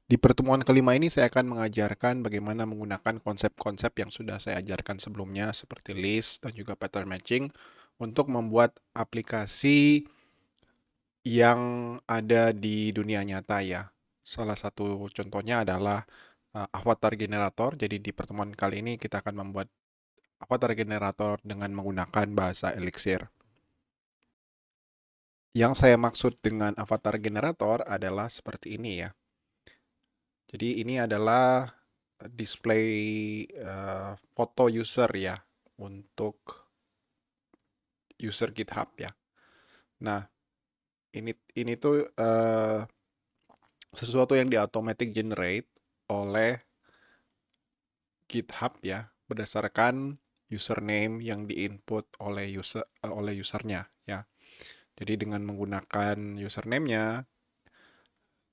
Di pertemuan kelima ini saya akan mengajarkan bagaimana menggunakan konsep-konsep yang sudah saya ajarkan sebelumnya seperti list dan juga pattern matching untuk membuat aplikasi yang ada di dunia nyata ya. Salah satu contohnya adalah avatar generator. Jadi di pertemuan kali ini kita akan membuat avatar generator dengan menggunakan bahasa Elixir. Yang saya maksud dengan avatar generator adalah seperti ini ya. Jadi ini adalah display foto user ya untuk user GitHub ya. Nah, ini tuh sesuatu yang di automatic generate oleh GitHub ya berdasarkan username yang diinput oleh usernya ya. Jadi dengan menggunakan username-nya,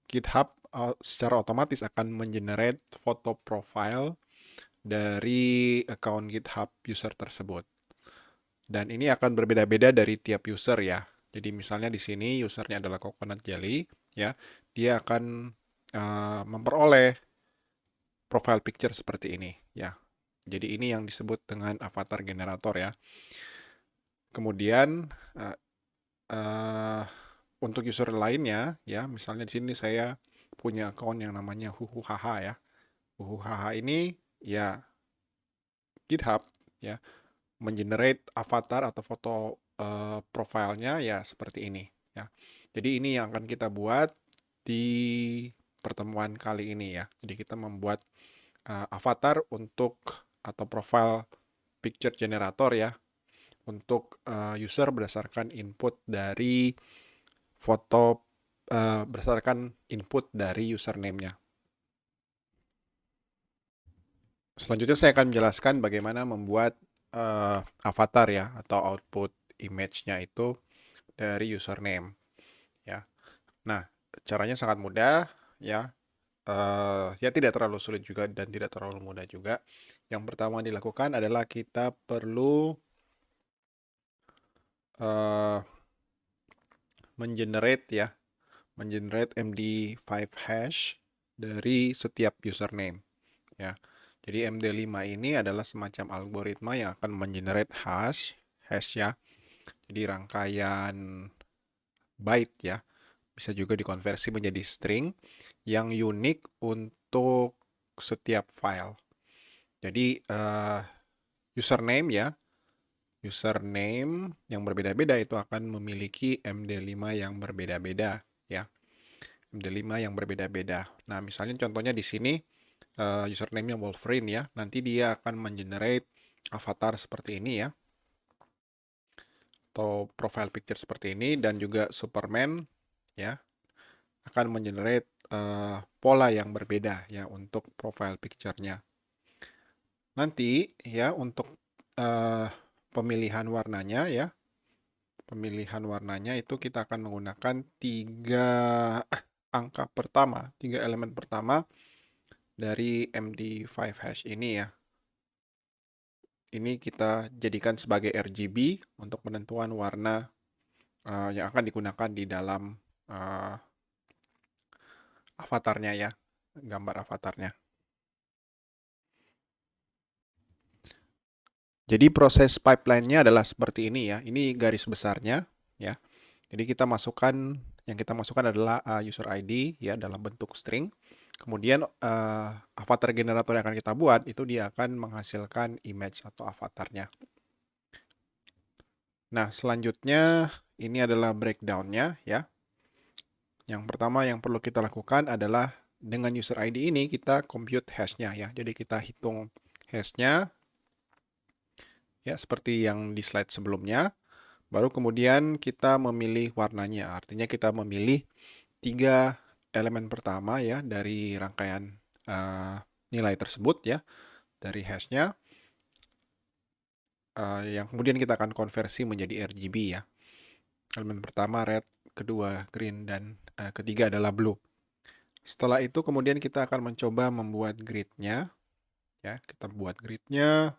GitHub secara otomatis akan mengenerate foto profile dari account GitHub user tersebut. Dan ini akan berbeda-beda dari tiap user ya. Jadi misalnya di sini usernya adalah Coconut Jelly, ya, dia akan memperoleh profile picture seperti ini, ya. Jadi ini yang disebut dengan avatar generator ya. Kemudian uh, uh, untuk user lainnya, ya, misalnya di sini saya punya account yang namanya Huhuhaha ya. Huhuhaha ini ya GitHub ya mengenerate avatar atau foto profilnya ya seperti ini ya. Jadi ini yang akan kita buat di pertemuan kali ini ya. Jadi kita membuat avatar untuk atau profile picture generator ya untuk user berdasarkan input dari foto berdasarkan input dari username-nya. Selanjutnya saya akan menjelaskan bagaimana membuat avatar ya atau output image-nya itu dari username ya. Nah, caranya sangat mudah ya. Ya tidak terlalu sulit juga dan tidak terlalu mudah juga. Yang pertama dilakukan adalah kita perlu uh, mengenerate ya, mengenerate MD5 hash dari setiap username ya. Jadi MD5 ini adalah semacam algoritma yang akan mengenerate hash ya. Jadi rangkaian byte ya, bisa juga dikonversi menjadi string yang unik untuk setiap file. Jadi username ya, username yang berbeda-beda itu akan memiliki MD5 yang berbeda-beda ya. MD5 yang berbeda-beda. Nah, misalnya contohnya di sini username-nya Wolverine ya. Nanti dia akan mengenerate avatar seperti ini ya. Atau profile picture seperti ini dan juga Superman ya akan mengenerate pola yang berbeda ya untuk profile picture-nya. Nanti ya untuk uh, pemilihan warnanya ya, pemilihan warnanya itu kita akan menggunakan tiga angka pertama, tiga elemen pertama dari MD5 hash ini ya. Ini kita jadikan sebagai RGB untuk penentuan warna yang akan digunakan di dalam uh, avatarnya ya, gambar avatarnya. Jadi proses pipeline-nya adalah seperti ini ya. Ini garis besarnya ya. Jadi yang kita masukkan adalah user ID ya dalam bentuk string. Kemudian avatar generator yang akan kita buat itu dia akan menghasilkan image atau avatarnya. Nah, selanjutnya ini adalah breakdown-nya ya. Yang pertama yang perlu kita lakukan adalah dengan user ID ini kita compute hash-nya ya. Jadi kita hitung hash-nya ya seperti yang di slide sebelumnya. Baru kemudian kita memilih warnanya. Artinya kita memilih tiga elemen pertama ya dari rangkaian nilai tersebut ya dari hashnya. Yang kemudian kita akan konversi menjadi RGB ya. Elemen pertama red, kedua green, dan ketiga adalah blue. Setelah itu kemudian kita akan mencoba membuat grid-nya. Ya, kita buat grid-nya.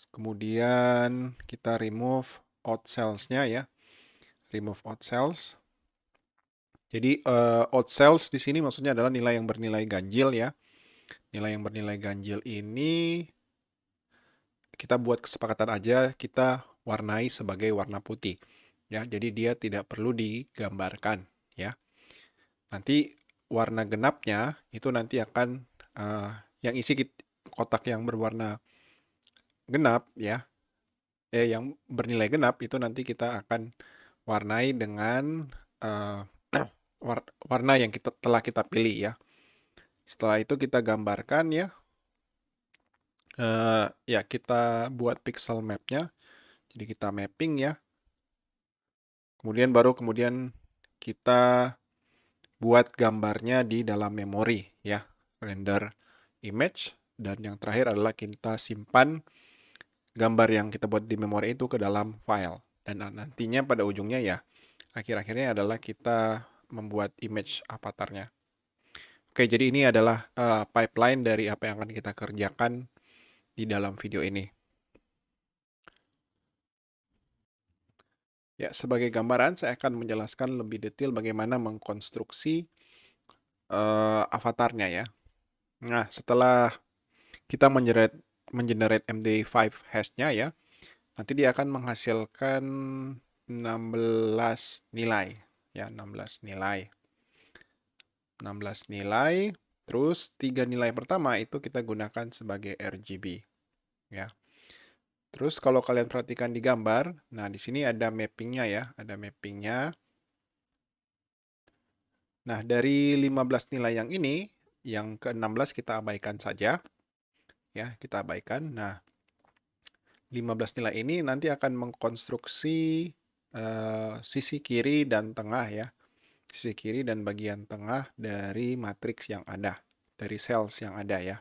Kemudian kita remove out cells-nya ya. Remove out cells. Jadi odd cells di sini maksudnya adalah nilai yang bernilai ganjil ya. Nilai yang bernilai ganjil ini kita buat kesepakatan aja kita warnai sebagai warna putih ya. Jadi dia tidak perlu digambarkan ya. Nanti warna genapnya itu nanti akan yang isi kotak yang berwarna genap ya, yang bernilai genap itu nanti kita akan warnai dengan eh, warna yang telah kita pilih ya. Setelah itu kita gambarkan ya, ya kita buat pixel mapnya. Jadi kita mapping ya. Kemudian kita buat gambarnya di dalam memori ya, render image. Dan yang terakhir adalah kita simpan gambar yang kita buat di memori itu ke dalam file. Dan nantinya pada ujungnya ya, akhir-akhirnya adalah kita membuat image avatarnya. Oke, jadi ini adalah pipeline dari apa yang akan kita kerjakan di dalam video ini. Ya, sebagai gambaran saya akan menjelaskan lebih detail bagaimana mengkonstruksi avatarnya ya. Nah, setelah kita mengenerate MD5 hash-nya ya, nanti dia akan menghasilkan 16 nilai ya, 16 nilai. 16 nilai, terus 3 nilai pertama itu kita gunakan sebagai RGB ya. Terus kalau kalian perhatikan di gambar, nah di sini ada mappingnya ya, ada mappingnya. Nah, dari 15 nilai yang ini, yang ke-16 kita abaikan saja. Ya, kita abaikan. Nah, 15 nilai ini nanti akan mengkonstruksi sisi kiri dan tengah ya. Sisi kiri dan bagian tengah dari matriks yang ada, dari cells yang ada ya.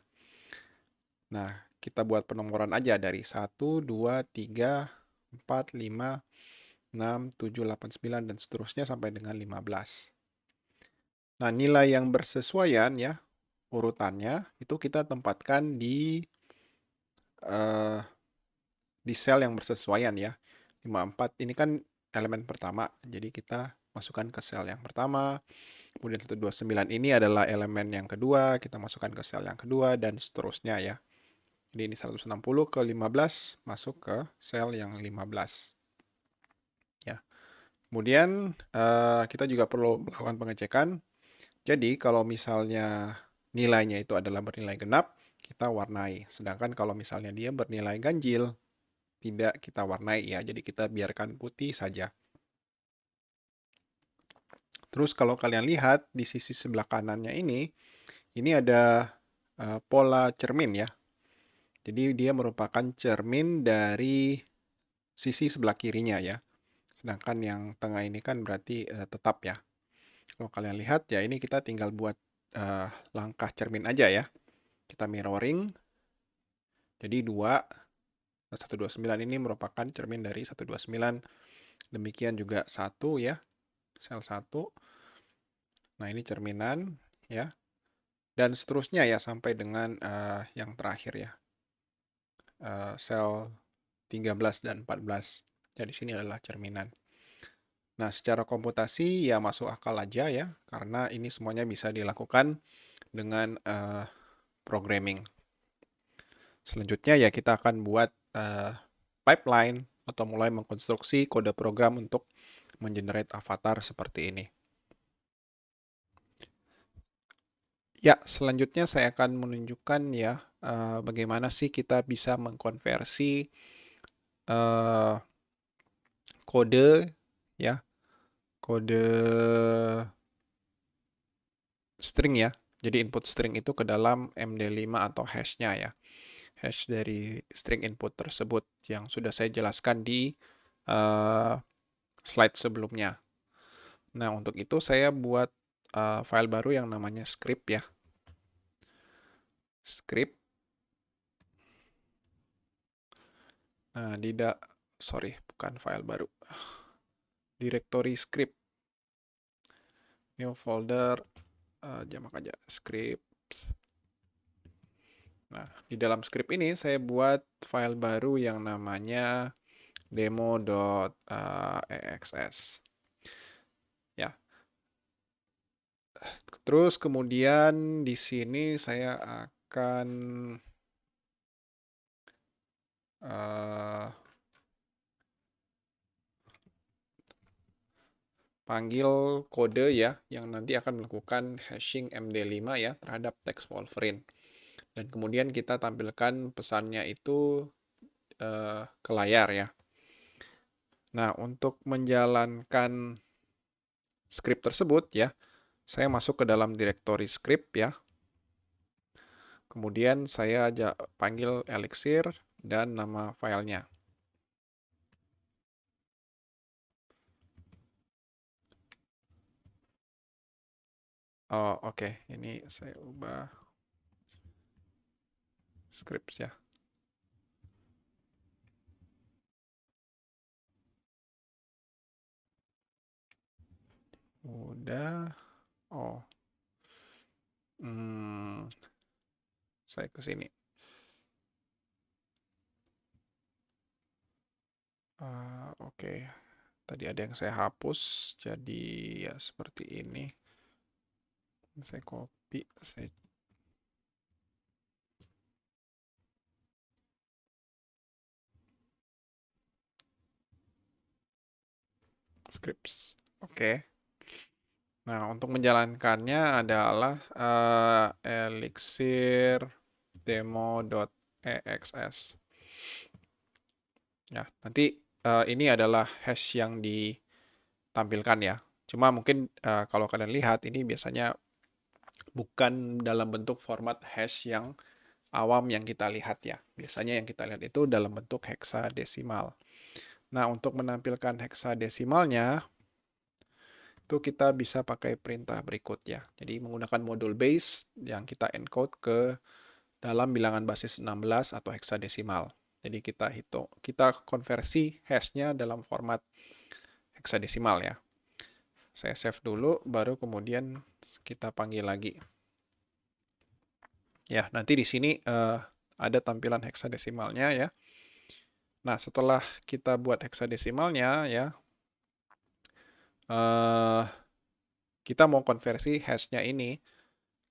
Nah, kita buat penomoran aja dari 1, 2, 3, 4, 5, 6, 7, 8, 9, dan seterusnya sampai dengan 15. Nah, nilai yang bersesuaian ya, urutannya itu kita tempatkan uh, di sel yang bersesuaian ya. 54 ini kan elemen pertama, jadi kita masukkan ke sel yang pertama. Kemudian 129 ini adalah elemen yang kedua, kita masukkan ke sel yang kedua, dan seterusnya ya. Jadi ini 160 ke 15 masuk ke sel yang 15. Ya. Kemudian kita juga perlu melakukan pengecekan. Jadi kalau misalnya nilainya itu adalah bernilai genap, kita warnai. Sedangkan kalau misalnya dia bernilai ganjil, tidak kita warnai ya. Jadi kita biarkan putih saja. Terus kalau kalian lihat di sisi sebelah kanannya ini ada pola cermin ya. Jadi dia merupakan cermin dari sisi sebelah kirinya ya. Sedangkan yang tengah ini kan berarti tetap ya. Kalau kalian lihat ya ini kita tinggal buat langkah cermin aja ya. Kita mirroring. Jadi 129 ini merupakan cermin dari 129. Demikian juga 1 ya. Sel 1. Nah, ini cerminan ya. Dan seterusnya ya sampai dengan yang terakhir ya. Sel 13 dan 14. Jadi sini adalah cerminan. Nah, secara komputasi ya masuk akal aja ya, karena ini semuanya bisa dilakukan dengan programming. Selanjutnya ya kita akan buat pipeline atau mulai mengkonstruksi kode program untuk mengenerate avatar seperti ini. Ya, selanjutnya saya akan menunjukkan ya bagaimana sih kita bisa mengkonversi kode ya, kode string ya. Jadi input string itu ke dalam MD5 atau hash-nya ya. Hash dari string input tersebut yang sudah saya jelaskan di slide sebelumnya. Nah, untuk itu saya buat file baru yang namanya script ya. Script. Nah, sorry, bukan file baru. Directory script. New folder, jamak aja, script. Nah, di dalam script ini saya buat file baru yang namanya demo.exs. Ya. Terus kemudian di sini saya akan panggil kode ya yang nanti akan melakukan hashing MD5 ya terhadap teks Wolverine. Dan kemudian kita tampilkan pesannya itu ke layar ya. Nah, untuk menjalankan script tersebut ya, saya masuk ke dalam direktori script ya. Kemudian saya panggil Elixir dan nama filenya. Oh, oke. Ini saya ubah scripts ya. Udah. Oh. Saya ke sini. Oke. Tadi ada yang saya hapus, jadi ya seperti ini. Saya copy, saya scripts. Oke. Nah, untuk menjalankannya adalah elixir demo.exs. Ya, nanti ini adalah hash yang ditampilkan ya. Cuma mungkin kalau kalian lihat ini biasanya bukan dalam bentuk format hash yang awam yang kita lihat ya. Biasanya yang kita lihat itu dalam bentuk heksadesimal. Nah, untuk menampilkan heksadesimalnya itu kita bisa pakai perintah berikut ya. Jadi menggunakan modul base yang kita encode ke dalam bilangan basis 16 atau heksadesimal. Jadi kita konversi hashnya dalam format heksadesimal ya. Saya save dulu, baru kemudian kita panggil lagi. Ya, nanti di sini ada tampilan heksadesimalnya ya. Nah, setelah kita buat heksadesimalnya ya, kita mau konversi hashnya ini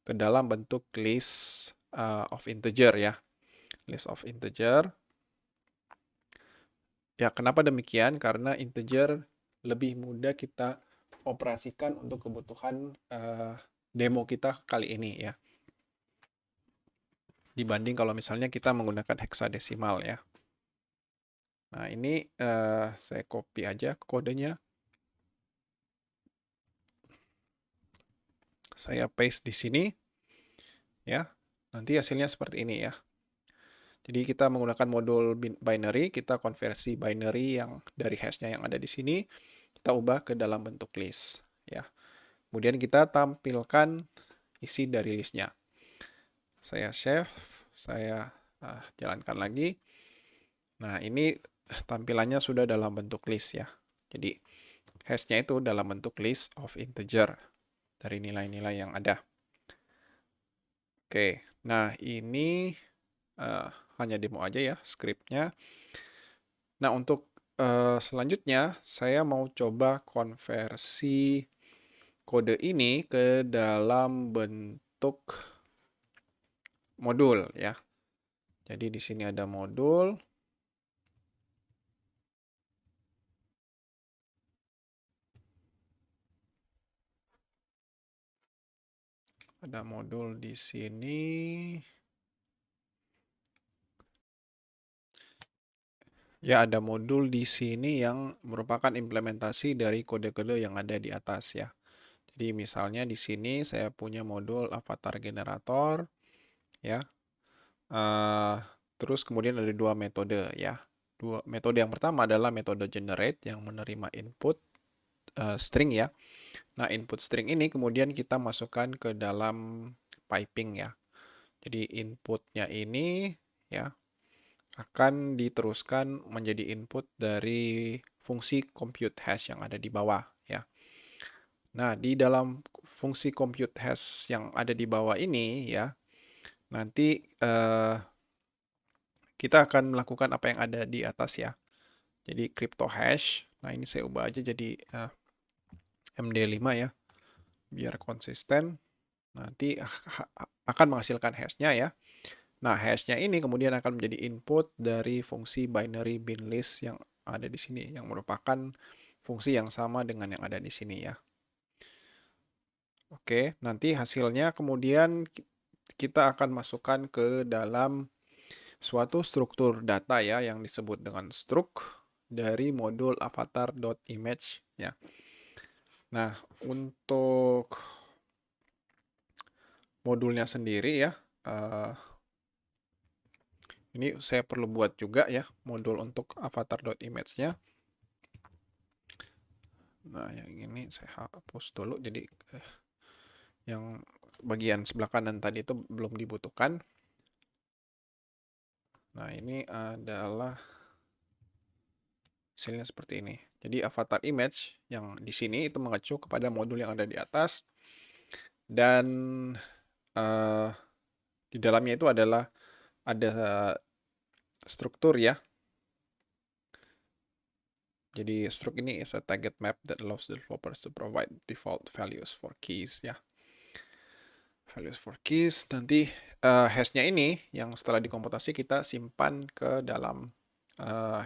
ke dalam bentuk list of integer ya. List of integer. Ya, kenapa demikian? Karena integer lebih mudah kita operasikan untuk kebutuhan demo kita kali ini ya. Dibanding kalau misalnya kita menggunakan heksadesimal ya. Nah, ini saya copy aja kodenya. Saya paste di sini. Ya, nanti hasilnya seperti ini ya. Jadi kita menggunakan modul binary, kita konversi binary yang dari hashnya yang ada di sini, kita ubah ke dalam bentuk list. Ya. Kemudian kita tampilkan isi dari listnya. Saya save, saya jalankan lagi. Nah, ini tampilannya sudah dalam bentuk list ya. Jadi hashnya itu dalam bentuk list of integer dari nilai-nilai yang ada. Oke, nah ini hanya demo aja ya scriptnya. Nah, untuk selanjutnya saya mau coba konversi kode ini ke dalam bentuk modul ya. Jadi di sini ada modul. Ada modul di sini. Ya, ada modul di sini yang merupakan implementasi dari kode-kode yang ada di atas ya. Jadi misalnya di sini saya punya modul avatar generator ya. Terus kemudian ada dua metode ya. Metode yang pertama adalah metode generate yang menerima input string ya. Nah, input string ini kemudian kita masukkan ke dalam piping ya. Jadi inputnya ini ya akan diteruskan menjadi input dari fungsi compute hash yang ada di bawah ya. Nah, di dalam fungsi compute hash yang ada di bawah ini ya, nanti kita akan melakukan apa yang ada di atas ya. Jadi crypto hash. Nah, ini saya ubah aja jadi MD5 ya. biar konsisten, nanti akan menghasilkan hash-nya ya. Nah, hash-nya ini kemudian akan menjadi input dari fungsi binary bin list yang ada di sini, yang merupakan fungsi yang sama dengan yang ada di sini ya. Oke, nanti hasilnya kemudian kita akan masukkan ke dalam suatu struktur data ya yang disebut dengan struk dari modul avatar.image ya. Nah, untuk modulnya sendiri ya, ini saya perlu buat juga ya modul untuk avatar.image-nya. Nah, yang ini saya hapus dulu, jadi yang bagian sebelah kanan tadi itu belum dibutuhkan. Nah, ini adalah hasilnya seperti ini. Jadi avatar image yang di sini itu mengacu kepada modul yang ada di atas, dan di dalamnya itu adalah ada struktur ya. Jadi struk ini is a target map that allows the developers to provide default values for keys ya. Values for keys, nanti hash-nya ini yang setelah dikomputasi kita simpan ke dalam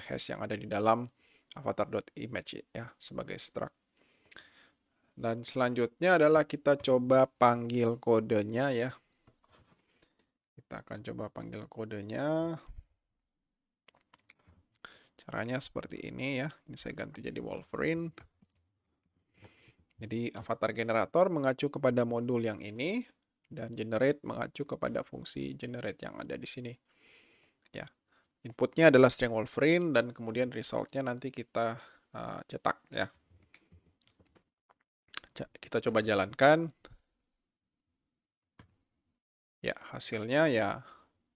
hash yang ada di dalam avatar.image ya sebagai struct. Dan selanjutnya adalah kita coba panggil kodenya ya. Kita akan coba panggil kodenya. Caranya seperti ini ya. Ini saya ganti jadi Wolverine. Jadi avatar generator mengacu kepada modul yang ini, dan generate mengacu kepada fungsi generate yang ada di sini. Ya. Inputnya adalah string Wolverine, dan kemudian resultnya nanti kita cetak ya. Kita coba jalankan. Ya, hasilnya ya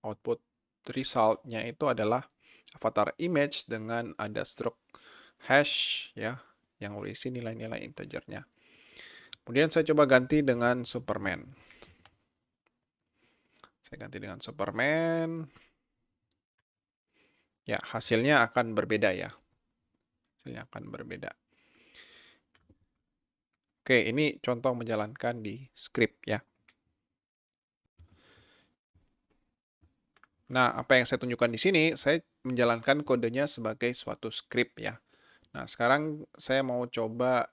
output resultnya itu adalah avatar image dengan ada struct hash ya yang berisi nilai-nilai integernya. Kemudian saya coba ganti dengan Superman. Saya ganti dengan Superman. Ya, hasilnya akan berbeda ya. Hasilnya akan berbeda. Oke, ini contoh menjalankan di script ya. Nah, apa yang saya tunjukkan di sini, saya menjalankan kodenya sebagai suatu script ya. Nah, sekarang saya mau coba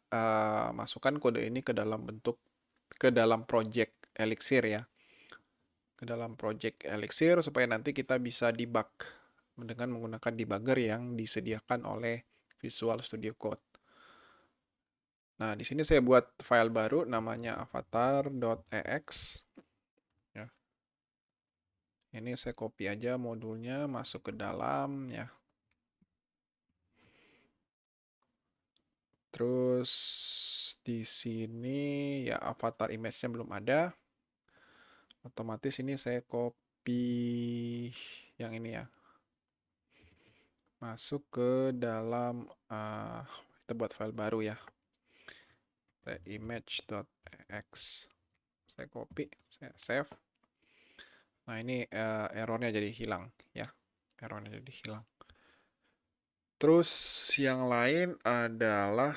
masukkan kode ini ke dalam project Elixir ya. Ke dalam project Elixir supaya nanti kita bisa debug dengan menggunakan debugger yang disediakan oleh Visual Studio Code. Nah, di sini saya buat file baru namanya avatar.ex. Ya. Ini saya copy aja modulnya, masuk ke dalam ya. Terus di sini ya avatar image-nya belum ada. Otomatis ini saya copy yang ini ya. Masuk ke dalam kita buat file baru ya. Image.ex. Saya copy, saya save. Nah, ini errornya jadi hilang ya. Errornya jadi hilang. Terus yang lain adalah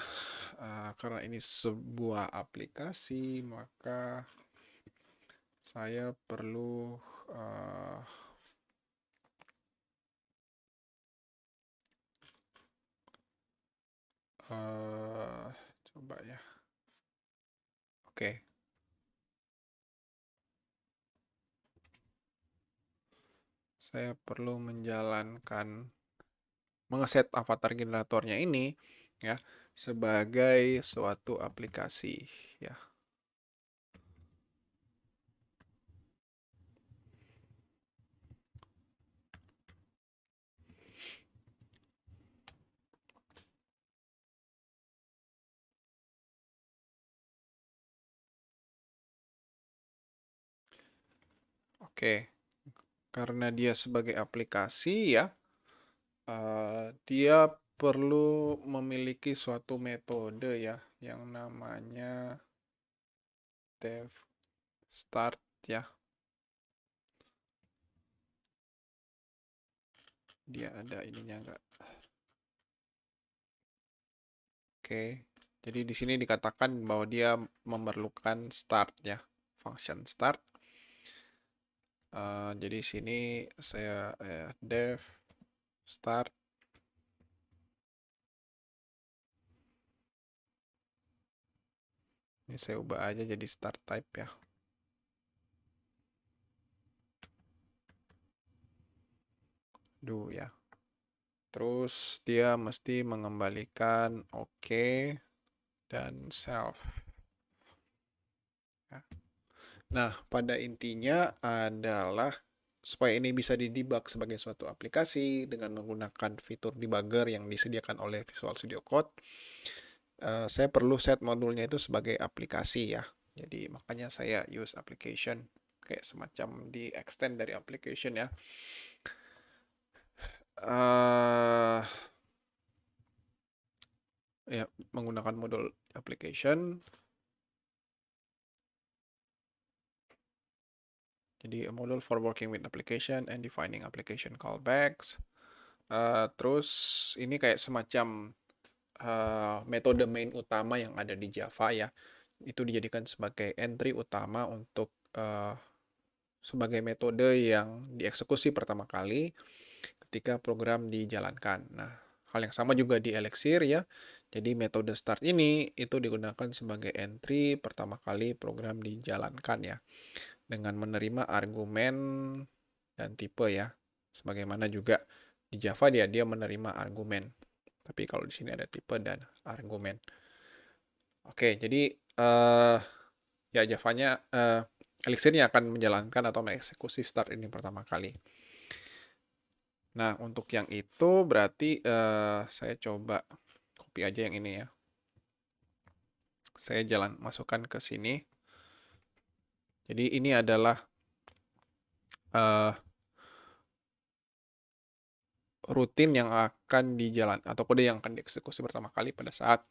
karena ini sebuah aplikasi, maka saya perlu coba ya. Oke. Saya perlu mengeset avatar generatornya ini ya sebagai suatu aplikasi ya. Oke. Karena dia sebagai aplikasi ya, dia perlu memiliki suatu metode ya yang namanya dev start ya. Dia ada ininya enggak? Oke, Jadi di sini dikatakan bahwa dia memerlukan start ya, function start. Jadi sini saya def start. Ini saya ubah aja jadi start type ya. Ya. Terus dia mesti mengembalikan oke dan self. Ya. Nah, pada intinya adalah supaya ini bisa didebug sebagai suatu aplikasi dengan menggunakan fitur debugger yang disediakan oleh Visual Studio Code, saya perlu set modulnya itu sebagai aplikasi ya. Jadi makanya saya use application, kayak semacam di extend dari application ya. Ya, menggunakan modul application. Jadi modul for working with application and defining application callbacks. Terus ini kayak semacam metode main utama yang ada di Java ya. Itu dijadikan sebagai entry utama untuk sebagai metode yang dieksekusi pertama kali ketika program dijalankan. Nah, hal yang sama juga di Elixir ya. Jadi metode start ini itu digunakan sebagai entry pertama kali program dijalankan ya. Dengan menerima argumen dan tipe ya. Sebagaimana juga di Java dia menerima argumen. Tapi kalau di sini ada tipe dan argumen. Oke, jadi ya Javanya Elixirnya akan menjalankan atau mengeksekusi start ini pertama kali. Nah, untuk yang itu berarti saya coba copy aja yang ini ya. Saya masukkan ke sini. Jadi ini adalah rutin yang akan atau kode yang akan dieksekusi pertama kali pada saat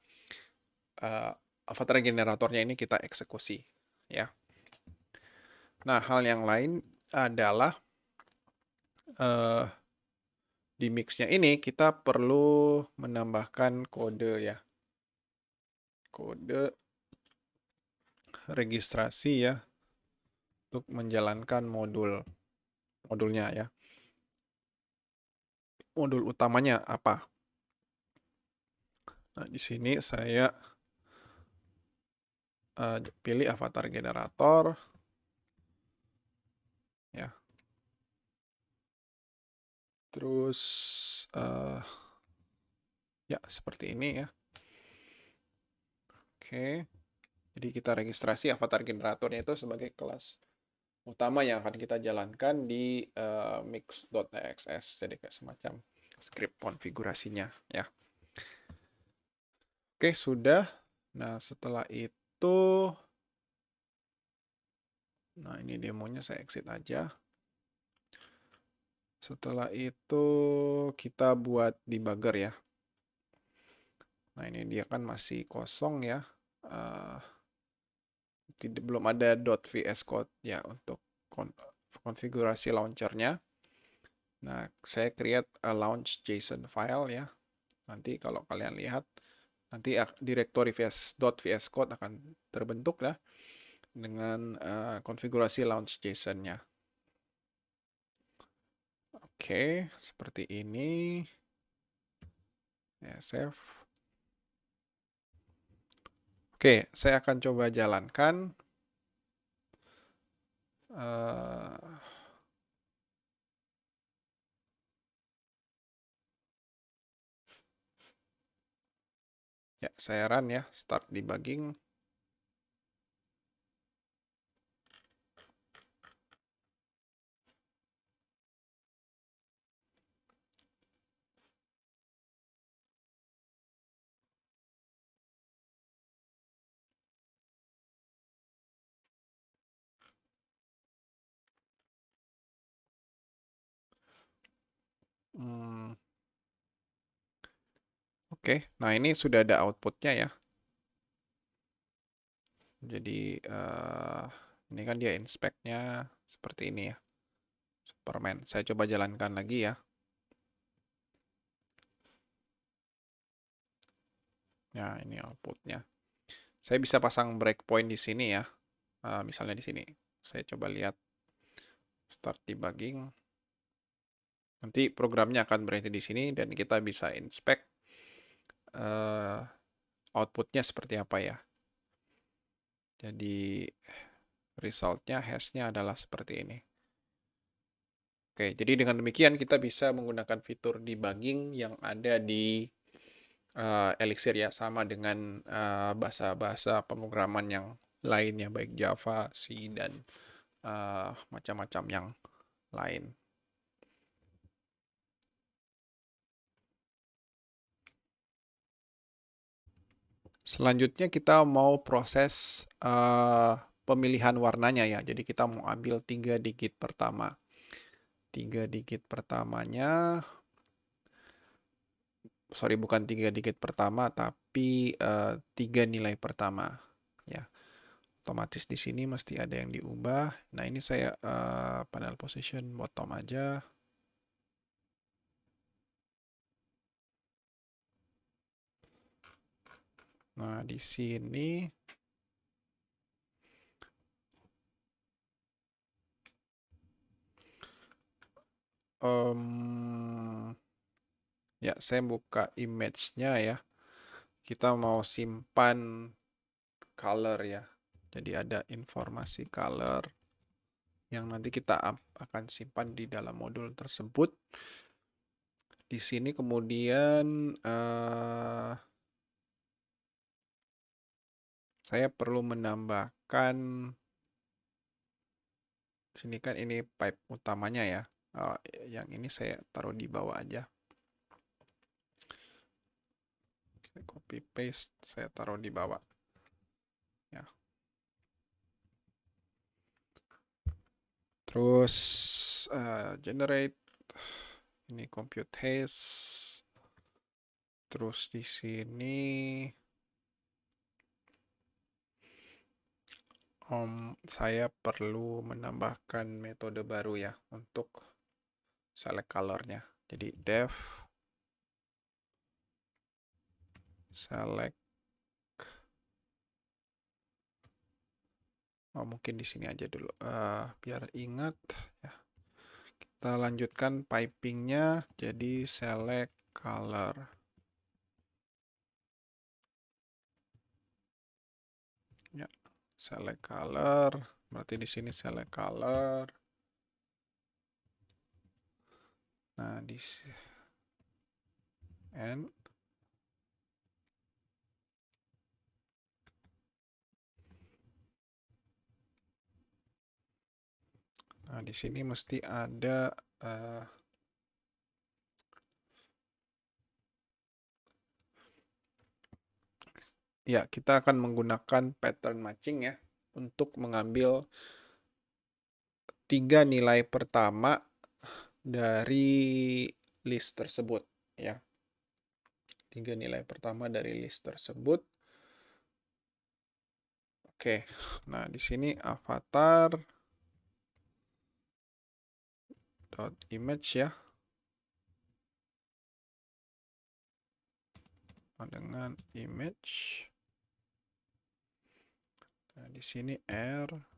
avatar generatornya ini kita eksekusi ya. Nah, hal yang lain adalah di mixnya ini kita perlu menambahkan kode ya. Kode registrasi ya untuk menjalankan modulnya ya. Modul utamanya apa? Nah, di sini saya pilih avatar generator ya. Terus ya seperti ini ya. Oke. Jadi kita registrasi avatar generatornya itu sebagai kelas utama yang akan kita jalankan di mix.txs. Jadi kayak semacam script konfigurasinya ya. Oke, sudah. Nah, setelah itu nah ini demonya saya exit aja. Setelah itu kita buat debugger ya. Nah, ini dia kan masih kosong ya. Belum ada .vs code ya untuk konfigurasi launchernya. Nah, saya create a launch JSON file ya. Nanti kalau kalian lihat, nanti directory .vs code akan terbentuk ya dengan konfigurasi launch JSON-nya. Oke, seperti ini. Ya, save. Oke, saya akan coba jalankan. Ya, saya run ya, start debugging. Oke, nah ini sudah ada outputnya ya. Jadi ini kan dia inspect-nya seperti ini ya. Superman. Saya coba jalankan lagi ya. Ya, ini outputnya. Saya bisa pasang breakpoint di sini ya. Misalnya di sini. Saya coba lihat start debugging. Nanti programnya akan berhenti di sini dan kita bisa inspect outputnya seperti apa ya. Jadi resultnya hashnya adalah seperti ini. Oke, jadi dengan demikian kita bisa menggunakan fitur debugging yang ada di Elixir ya, sama dengan bahasa-bahasa pemrograman yang lainnya, baik Java, C, dan macam-macam yang lain. Selanjutnya kita mau proses pemilihan warnanya ya. Jadi kita mau ambil 3 digit pertama. 3 digit pertamanya, sorry bukan 3 digit pertama, tapi 3 nilai pertama. Ya, otomatis di sini mesti ada yang diubah. Nah ini saya panel position bottom aja. Nah di sini ya saya buka image-nya ya. Kita mau simpan color ya. Jadi ada informasi color yang nanti kita akan simpan di dalam modul tersebut. Di sini kemudian saya perlu menambahkan, sini kan ini pipe utamanya ya. Yang ini saya taruh di bawah aja. Saya copy paste, saya taruh di bawah. Ya. Terus generate, ini compute hash. Terus di sini saya perlu menambahkan metode baru ya untuk select colornya. Jadi def select, mungkin di sini aja dulu biar ingat ya. Kita lanjutkan pipingnya jadi select color. Ya, select color. Berarti di sini select color. Nah, di and nah, di sini mesti ada ya, kita akan menggunakan pattern matching ya untuk mengambil 3 nilai pertama dari list tersebut ya. 3 nilai pertama dari list tersebut. Oke. Nah, di sini avatar dot image ya. Dengan image. Nah, di sini RGB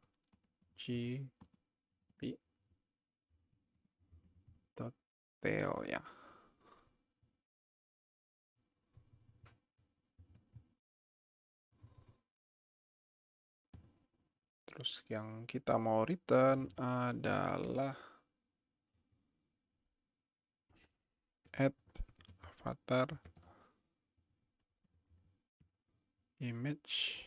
dot tail ya. Terus yang kita mau return adalah add avatar image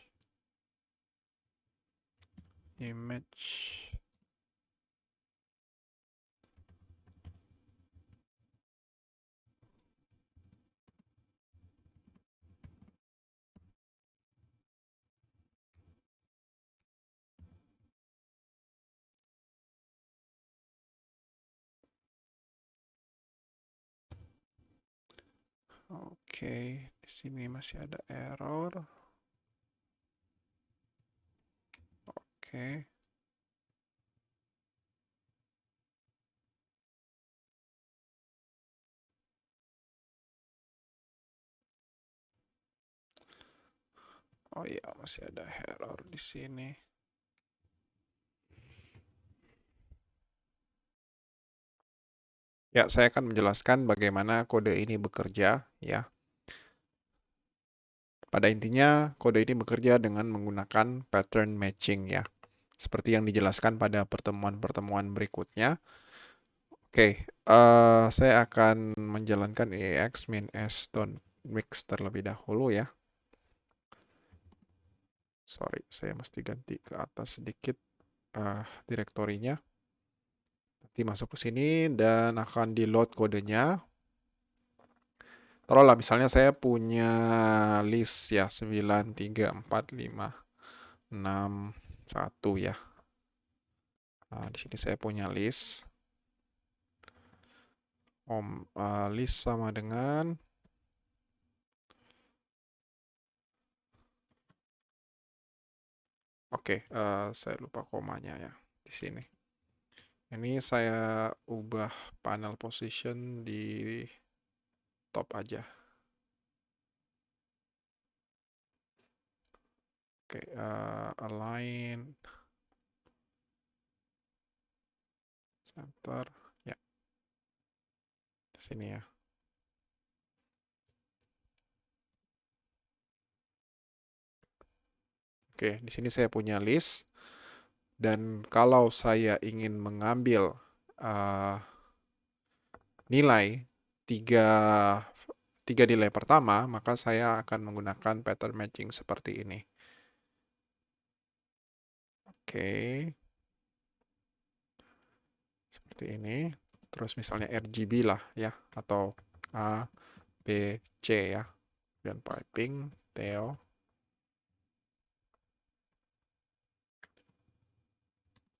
Oke, di sini masih ada error. Oke. Oh iya, masih ada error di sini. Ya, saya akan menjelaskan bagaimana kode ini bekerja, ya. Pada intinya, kode ini bekerja dengan menggunakan pattern matching, ya. Seperti yang dijelaskan pada pertemuan-pertemuan berikutnya. Oke, saya akan menjalankan EAX min S don't mix terlebih dahulu, ya. Sorry, saya mesti ganti ke atas sedikit direktorinya. Nanti masuk ke sini dan akan di load kodenya. Taruhlah misalnya saya punya list ya 9345661 ya. Nah, di sini saya punya list. List sama dengan oke, saya lupa komanya ya di sini. Ini saya ubah panel position di top aja. Oke, align center ya, di sini ya. Oke, di sini saya punya list dan kalau saya ingin mengambil nilai tiga tiga nilai pertama, maka saya akan menggunakan pattern matching seperti ini. Oke, seperti ini. Terus misalnya RGB lah ya, atau A, B, C ya. Dan piping, tail,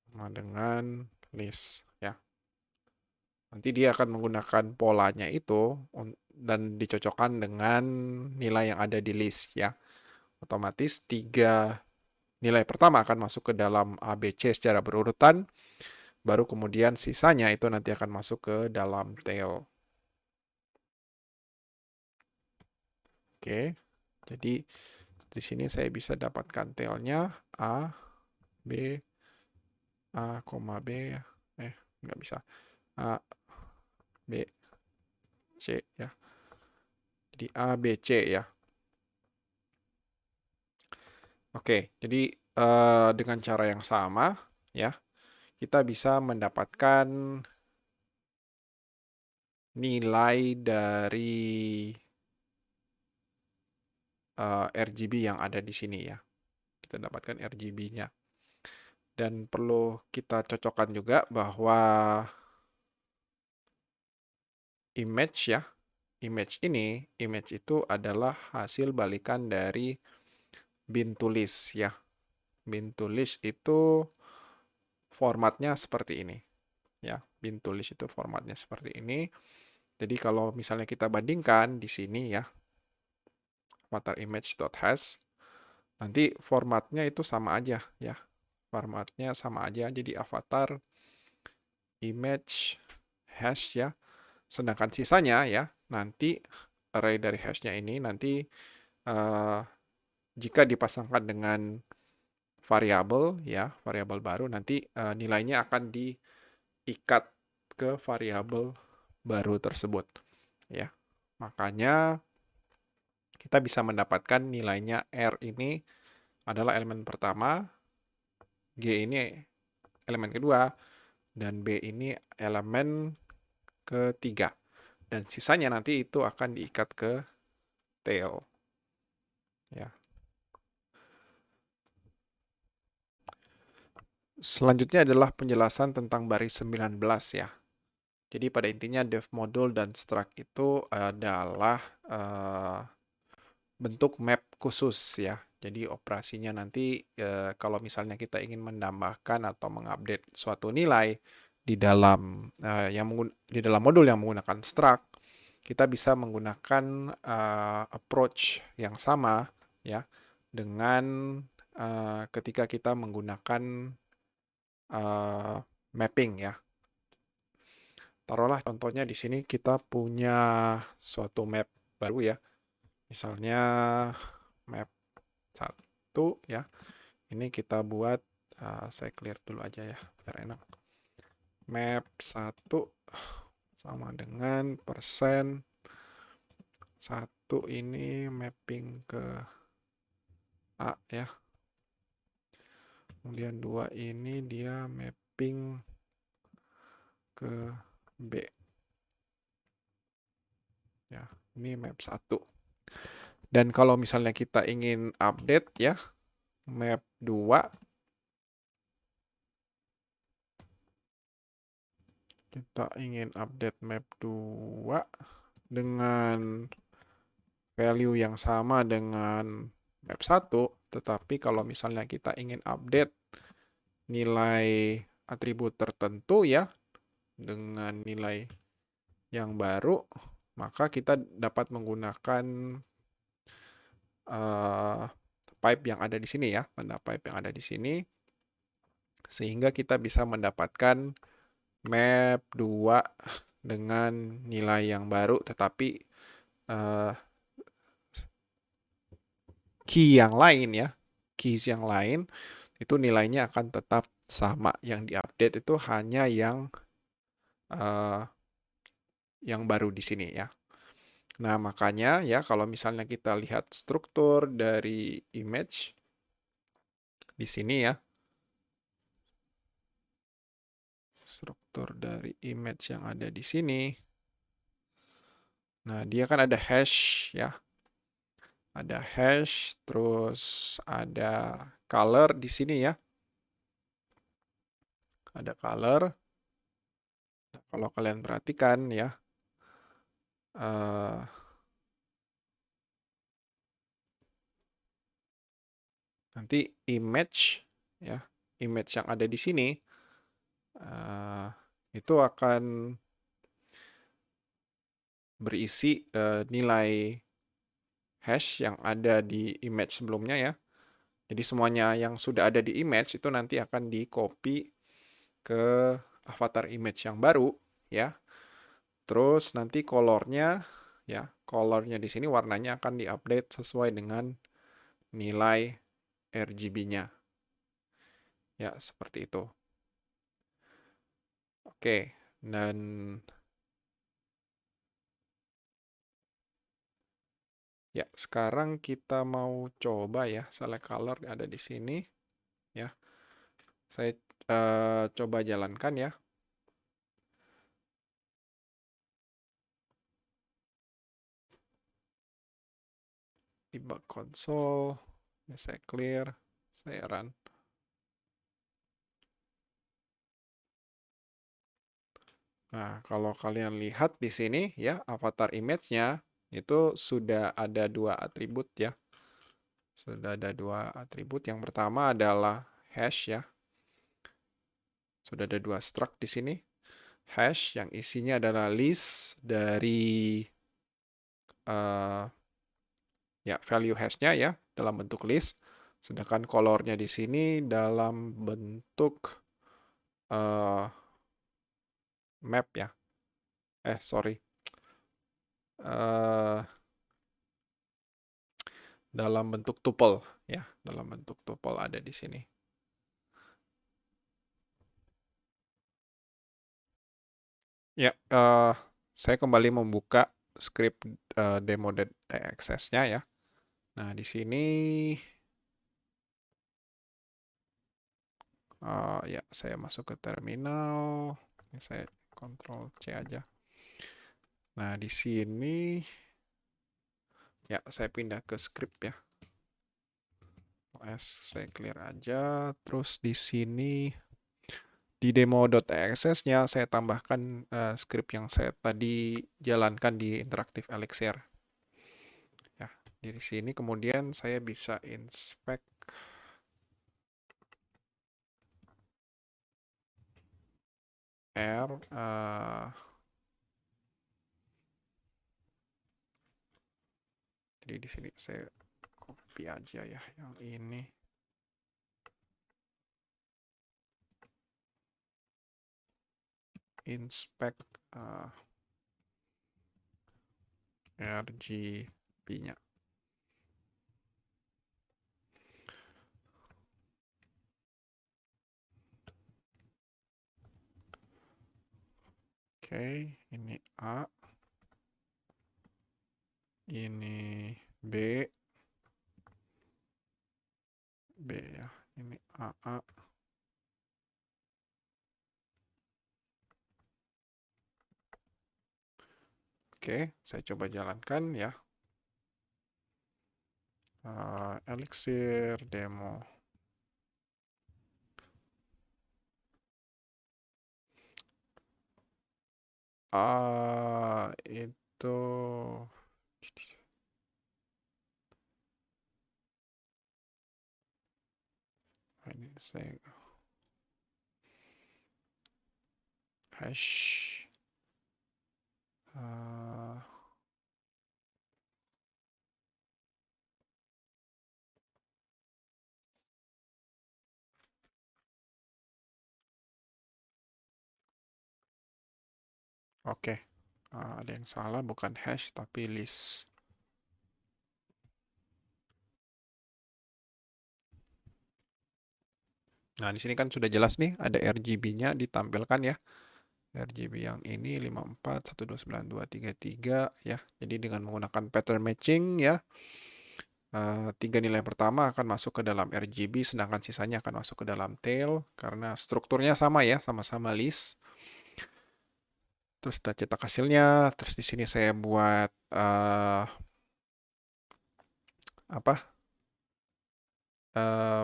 sama dengan list ya. Nanti dia akan menggunakan polanya itu dan dicocokkan dengan nilai yang ada di list ya. Otomatis tiga nilai pertama akan masuk ke dalam A, B, C secara berurutan, baru kemudian sisanya itu nanti akan masuk ke dalam tail. Oke, jadi di sini saya bisa dapatkan tailnya A, B, A, B, nggak bisa. A, B, C ya. Jadi A, B, C ya. Oke, jadi dengan cara yang sama ya, kita bisa mendapatkan nilai dari RGB yang ada di sini ya. Kita dapatkan RGB-nya. Dan perlu kita cocokkan juga bahwa image ya, image itu adalah hasil balikan dari bin to list ya. Bin to list itu formatnya seperti ini ya. Bin to list itu formatnya seperti ini. Jadi kalau misalnya kita bandingkan di sini ya, avatar image.hash, nanti formatnya itu sama aja ya. Formatnya sama aja, jadi avatar image hash ya. Sedangkan sisanya ya, nanti array dari hashnya ini nanti uh, jika dipasangkan dengan variabel ya, variabel baru nanti nilainya akan diikat ke variabel baru tersebut ya. Makanya kita bisa mendapatkan nilainya R ini adalah elemen pertama, G ini elemen kedua, dan B ini elemen ketiga. Dan sisanya nanti itu akan diikat ke tail. Ya. Selanjutnya adalah penjelasan tentang baris 19 ya. Jadi pada intinya dev module dan struct itu adalah bentuk map khusus ya. Jadi operasinya nanti kalau misalnya kita ingin menambahkan atau mengupdate suatu nilai di dalam di dalam modul yang menggunakan struct, kita bisa menggunakan approach yang sama ya dengan ketika kita menggunakan mapping ya. Taruhlah contohnya di sini kita punya suatu map baru ya. Misalnya map 1 ya. Ini kita buat, saya clear dulu aja ya, biar enak. Map 1 sama dengan persen 1 ini mapping ke A ya. Kemudian 2 ini dia mapping ke B. Ya, ini map 1. Dan kalau misalnya kita ingin update ya, map 2, kita ingin update map 2 dengan value yang sama dengan map 1, tetapi kalau misalnya kita ingin update nilai atribut tertentu ya, dengan nilai yang baru, maka kita dapat menggunakan pipe yang ada di sini ya, tanda pipe yang ada di sini, sehingga kita bisa mendapatkan map 2 dengan nilai yang baru, tetapi key yang lain ya, keys yang lain itu nilainya akan tetap sama. Yang diupdate itu hanya yang baru di sini ya. Nah, makanya ya kalau misalnya kita lihat struktur dari image di sini ya. Struktur dari image yang ada di sini. Nah, dia kan ada hash ya. Ada hash, terus ada color di sini ya. Ada color. Nah, kalau kalian perhatikan ya, nanti image ya, image yang ada di sini itu akan berisi nilai hash yang ada di image sebelumnya ya. Jadi semuanya yang sudah ada di image itu nanti akan di-copy ke avatar image yang baru ya. Terus nanti colornya ya, colornya di sini warnanya akan diupdate sesuai dengan nilai RGB-nya. Ya, seperti itu. Oke, dan ya, sekarang kita mau coba ya, select color ada di sini ya. Saya coba jalankan ya. Debug console, ini saya clear, saya run. Nah, kalau kalian lihat di sini ya, avatar image-nya itu sudah ada 2 atribut ya. Sudah ada 2 atribut. Yang pertama adalah hash ya. Sudah ada 2 struct di sini. Hash yang isinya adalah list dari ya value hash-nya ya dalam bentuk list. Sedangkan color-nya di sini dalam bentuk map ya. Sorry. Dalam bentuk tuple ya, dalam bentuk tuple ada di sini. Ya, saya kembali membuka script demo.txs-nya ya. Nah, di sini ya saya masuk ke terminal. Ini saya Ctrl C aja. Nah, di sini ya saya pindah ke script ya. Saya clear aja. Terus di sini di demo.txs-nya saya tambahkan script yang saya tadi jalankan di Interactive Elixir. Ya, di sini kemudian saya bisa inspect R jadi di sini saya copy aja ya yang ini. Inspect RGB-nya. Oke, ini A, ini B ya, ini AA. Oke, saya coba jalankan ya. Elixir demo. Itu ini saya hash. Oke, ada yang salah, bukan hash tapi list. Nah, di sini kan sudah jelas nih, ada RGB-nya ditampilkan ya. RGB yang ini 54, 129233 ya. Jadi dengan menggunakan pattern matching ya, 3 nilai pertama akan masuk ke dalam RGB, sedangkan sisanya akan masuk ke dalam tail, karena strukturnya sama ya, sama-sama list. Terus kita cetak hasilnya, terus di sini saya buat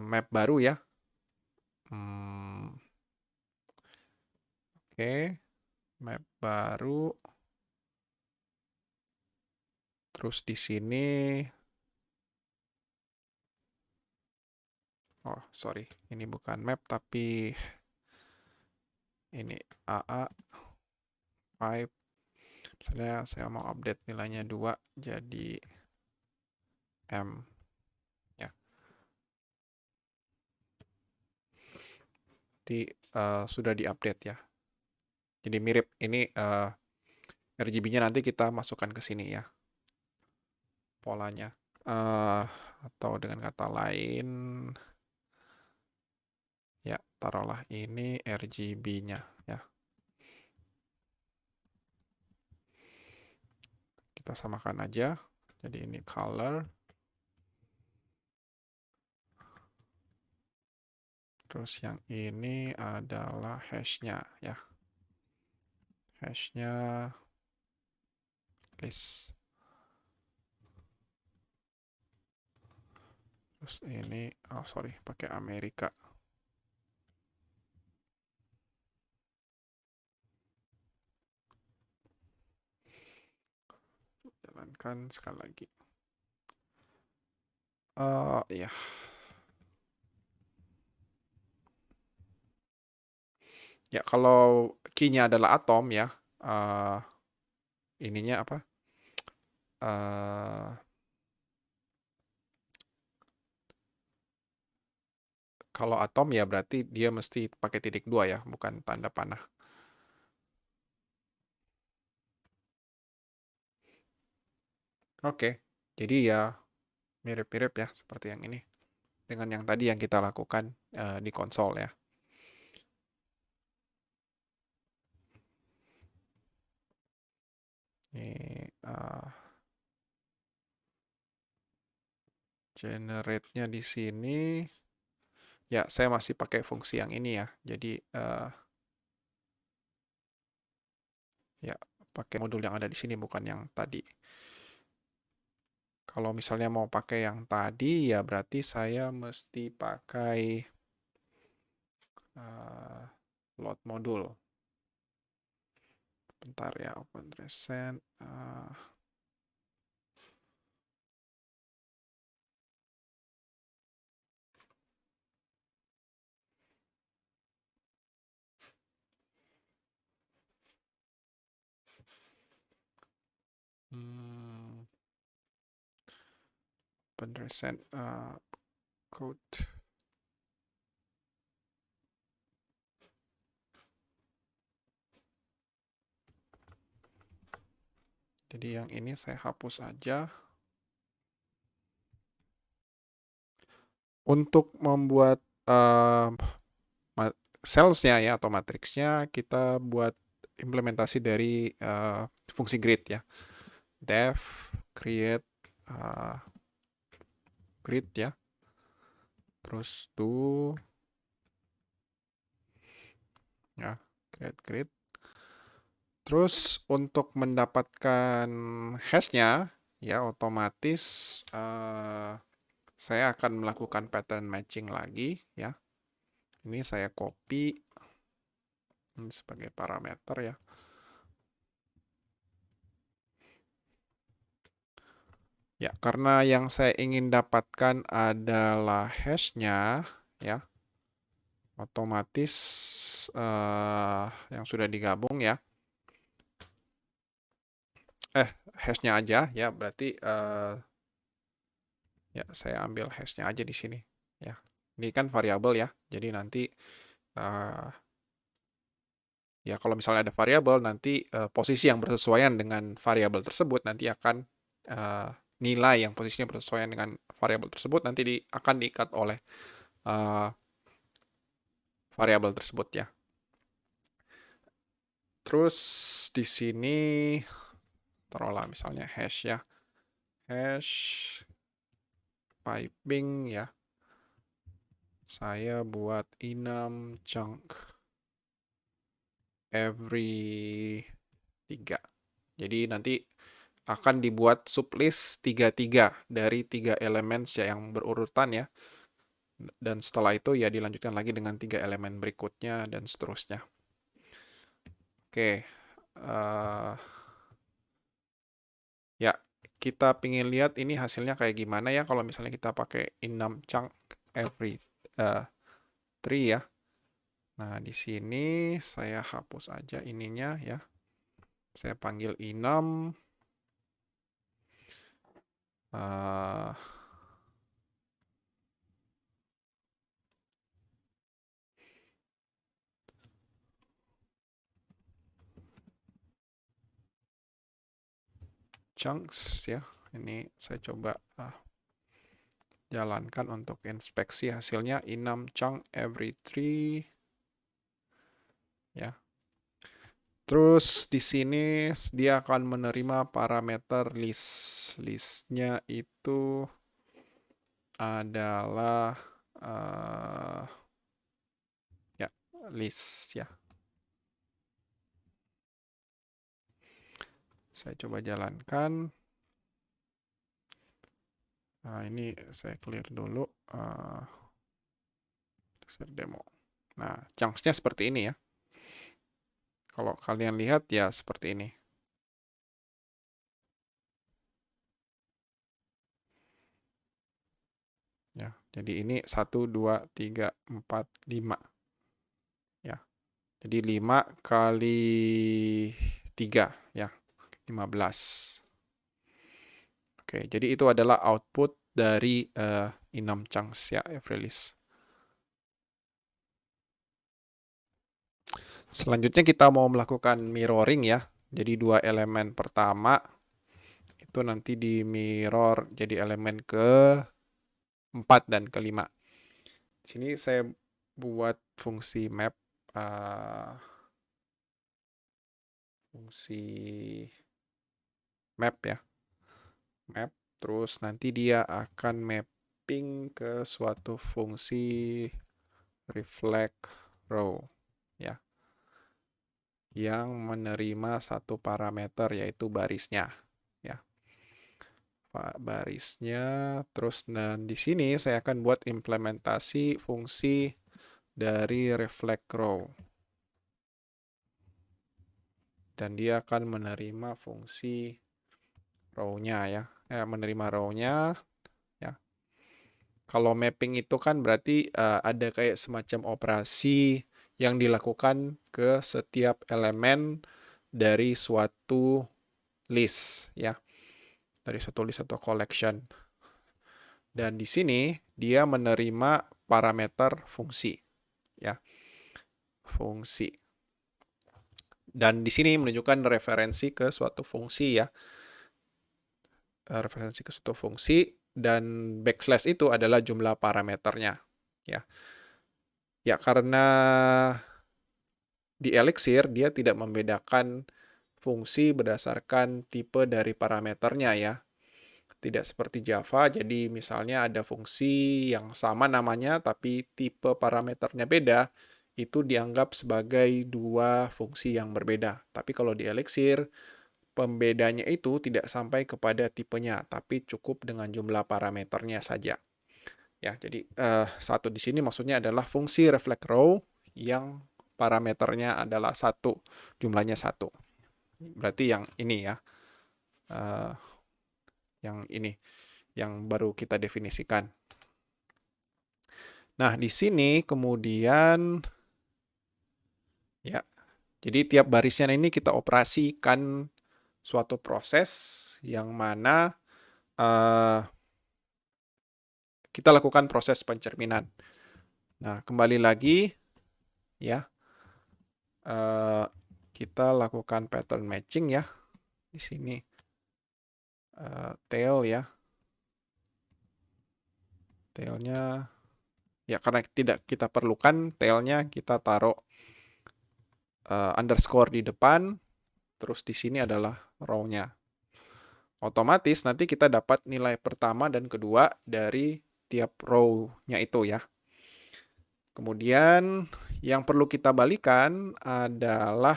map baru ya. Oke, map baru. Terus di sini, oh sorry, ini bukan map tapi ini AA 5. Misalnya saya mau update nilainya 2 jadi M ya. Nanti sudah diupdate ya. Jadi mirip ini RGB-nya nanti kita masukkan ke sini ya. Polanya. Atau dengan kata lain ya, taruhlah ini RGB-nya ya. Kita samakan aja. Jadi ini color. Terus yang ini adalah hash-nya ya. Hash-nya list. Terus ini, oh sorry, pakai Amerika. Jalankan sekali lagi. Iya. Ya, kalau key-nya adalah atom ya, ininya apa? Kalau atom ya berarti dia mesti pakai titik 2 ya, bukan tanda panah. Oke, jadi ya mirip-mirip ya seperti yang ini. Dengan yang tadi yang kita lakukan di konsol ya. Ini generate-nya di sini. Ya, saya masih pakai fungsi yang ini ya. Jadi ya pakai modul yang ada di sini bukan yang tadi. Kalau misalnya mau pakai yang tadi ya berarti saya mesti pakai load modul. Bentar ya, open recent. Open recent code. Jadi yang ini saya hapus aja. Untuk membuat cells-nya ya atau matriksnya kita buat implementasi dari fungsi grid ya. Def create grid ya. Terus do ya, create grid. Terus untuk mendapatkan hashnya ya otomatis saya akan melakukan pattern matching lagi ya. Ini saya copy ini sebagai parameter ya. Ya, karena yang saya ingin dapatkan adalah hashnya ya. Otomatis yang sudah digabung ya. Hashnya aja ya, berarti ya saya ambil hashnya aja di sini ya. Ini kan variabel ya, jadi nanti ya kalau misalnya ada variabel nanti posisi yang bersesuaian dengan variabel tersebut nanti akan nilai yang posisinya bersesuaian dengan variabel tersebut nanti akan diikat oleh variabel tersebut ya. Terus di sini taruhlah misalnya hash ya. Hash piping ya. Saya buat enum chunk every 3. Jadi nanti akan dibuat sublist 33 dari 3 elemen yang berurutan ya. Dan setelah itu ya dilanjutkan lagi dengan 3 elemen berikutnya dan seterusnya. Oke. Ya, kita pingin lihat ini hasilnya kayak gimana ya kalau misalnya kita pakai enum chunk every 3 ya. Nah, di sini saya hapus aja ininya ya. Saya panggil enum chunks ya. Ini saya coba jalankan untuk inspeksi hasilnya enum chunk every 3 ya. Terus di sini dia akan menerima parameter list. Listnya itu adalah ya list ya. Saya coba jalankan. Nah, ini saya clear dulu. Share demo. Nah, chunks-nya seperti ini ya. Kalau kalian lihat ya seperti ini. Ya, jadi ini 1, 2, 3, 4, 5. Ya, jadi 5 kali 3 ya, 15. Oke, jadi itu adalah output dari enum chunks ya, release. Selanjutnya kita mau melakukan mirroring ya. Jadi 2 elemen pertama itu nanti di mirror jadi elemen ke-4 dan ke-5. Di sini saya buat fungsi map fungsi map ya. Map terus nanti dia akan mapping ke suatu fungsi reflect row ya. Yang menerima satu parameter yaitu barisnya ya. Barisnya terus dan di sini saya akan buat implementasi fungsi dari reflect row dan dia akan menerima fungsi row-nya ya, menerima row-nya ya. Kalau mapping itu kan berarti ada kayak semacam operasi yang dilakukan ke setiap elemen dari suatu list ya, dari suatu list atau collection. Dan di sini dia menerima parameter fungsi ya, fungsi. Dan di sini menunjukkan referensi ke suatu fungsi ya, referensi ke suatu fungsi dan backslash itu adalah jumlah parameternya ya. Ya karena Di Elixir dia tidak membedakan fungsi berdasarkan tipe dari parameternya ya. Tidak seperti Java, jadi misalnya ada fungsi yang sama namanya tapi tipe parameternya beda, itu dianggap sebagai dua fungsi yang berbeda. Tapi kalau di Elixir, pembedanya itu tidak sampai kepada tipenya, tapi cukup dengan jumlah parameternya saja. Ya, jadi satu di sini maksudnya adalah fungsi reflect row yang parameternya adalah satu, jumlahnya satu. Berarti yang ini ya, eh, yang ini, yang baru kita definisikan. Nah, di sini kemudian ya, jadi tiap barisnya ini kita operasikan suatu proses yang mana kita lakukan proses pencerminan. Nah, kembali lagi ya, kita lakukan pattern matching ya di sini. Tail ya, tailnya ya karena tidak kita perlukan tailnya kita taruh underscore di depan, terus di sini adalah row-nya. Otomatis nanti kita dapat nilai pertama dan kedua dari tiap row-nya itu ya. Kemudian yang perlu kita balikan adalah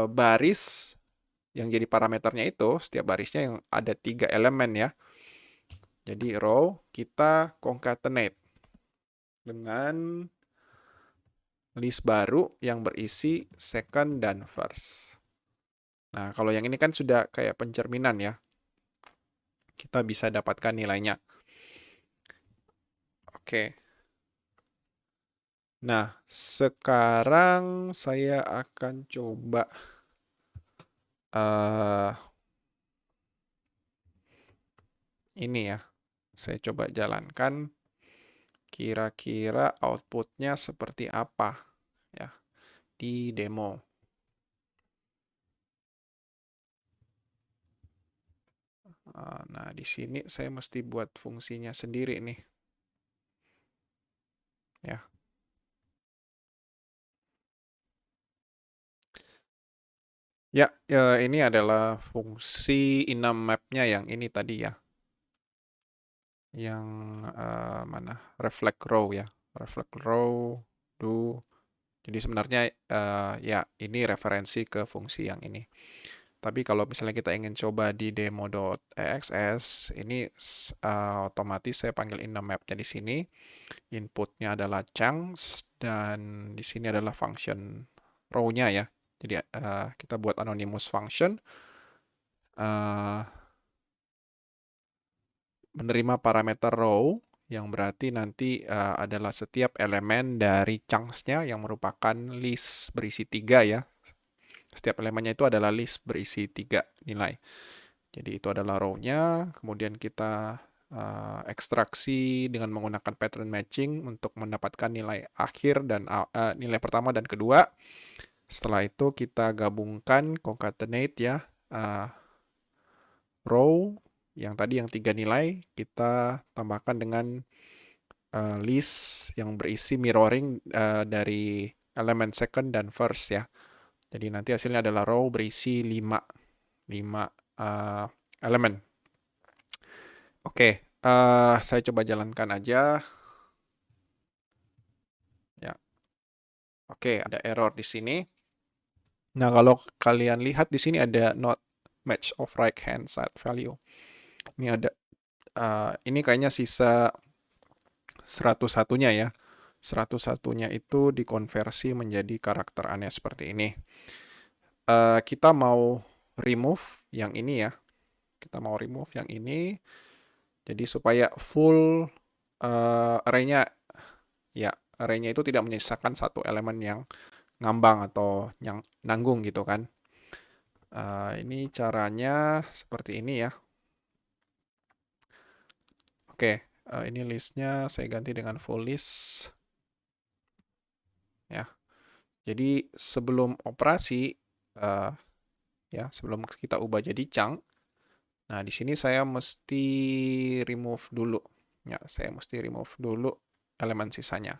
baris yang jadi parameternya itu, setiap barisnya yang ada 3 elemen ya. Jadi row kita concatenate dengan list baru yang berisi second dan first. Nah, kalau yang ini kan sudah kayak pencerminan ya. Kita bisa dapatkan nilainya. Oke. Nah, sekarang saya akan coba ini ya. Saya coba jalankan kira-kira outputnya seperti apa ya di demo. Nah, di sini saya mesti buat fungsinya sendiri nih. Ya. Ya, ini adalah fungsi enum map-nya yang ini tadi ya. Yang mana? Reflect row ya. Reflect row, do. Jadi sebenarnya ya ini referensi ke fungsi yang ini. Tapi kalau misalnya kita ingin coba di demo.exs, ini otomatis saya panggil enum map-nya di sini. Inputnya adalah chunks dan di sini adalah function row-nya ya. Jadi kita buat anonymous function menerima parameter row yang berarti nanti adalah setiap elemen dari chunks-nya yang merupakan list berisi 3 ya. Setiap elemennya itu adalah list berisi 3 nilai. Jadi itu adalah row-nya, kemudian kita ekstraksi dengan menggunakan pattern matching untuk mendapatkan nilai akhir dan nilai pertama dan kedua. Setelah itu kita gabungkan concatenate ya, row yang tadi yang 3 nilai kita tambahkan dengan list yang berisi mirroring dari elemen second dan first ya. Jadi nanti hasilnya adalah row berisi 5 elemen. Oke, saya coba jalankan aja. Ya. Oke, ada error di sini. Nah, kalau kalian lihat di sini ada not match of right hand side value. Ini ada ini kayaknya sisa 101-nya ya. 101-nya itu dikonversi menjadi karakter aneh seperti ini. Kita mau remove yang ini ya. Kita mau remove yang ini. Jadi supaya full array-nya ya, array-nya itu tidak menyisakan satu elemen yang ngambang atau yang nanggung gitu kan. Ini caranya seperti ini ya. Oke, ini listnya saya ganti dengan full list. Ya, jadi sebelum operasi, ya sebelum kita ubah jadi chunk, nah di sini saya mesti remove dulu. Ya, saya mesti remove dulu elemen sisanya.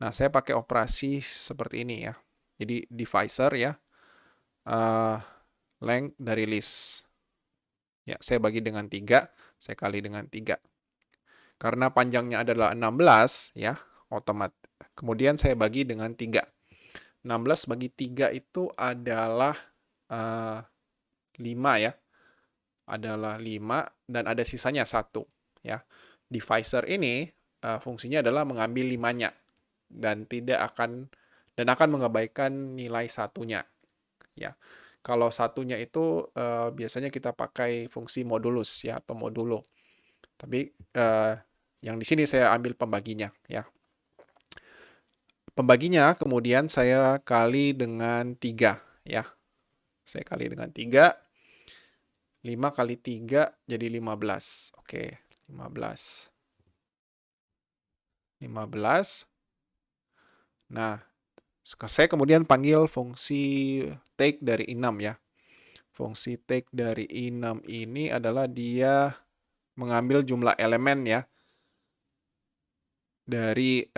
Nah, saya pakai operasi seperti ini ya. Jadi divisor ya, length dari list. Ya, saya bagi dengan 3, saya kali dengan 3. Karena panjangnya adalah 16 ya, otomatis. Kemudian saya bagi dengan 3. 16 bagi 3 itu adalah 5 ya. Adalah 5 dan ada sisanya 1 ya. Divisor ini fungsinya adalah mengambil 5-nya dan akan mengabaikan nilai satunya ya. Kalau satunya itu biasanya kita pakai fungsi modulus ya atau modulo. Tapi yang di sini saya ambil pembaginya ya. Pembaginya kemudian saya kali dengan 3 ya. Saya kali dengan 3. 5 kali 3 jadi 15. Oke, 15. 15. Nah, saya kemudian panggil fungsi take dari 6 ya. Fungsi take dari 6 ini adalah dia mengambil jumlah elemen ya dari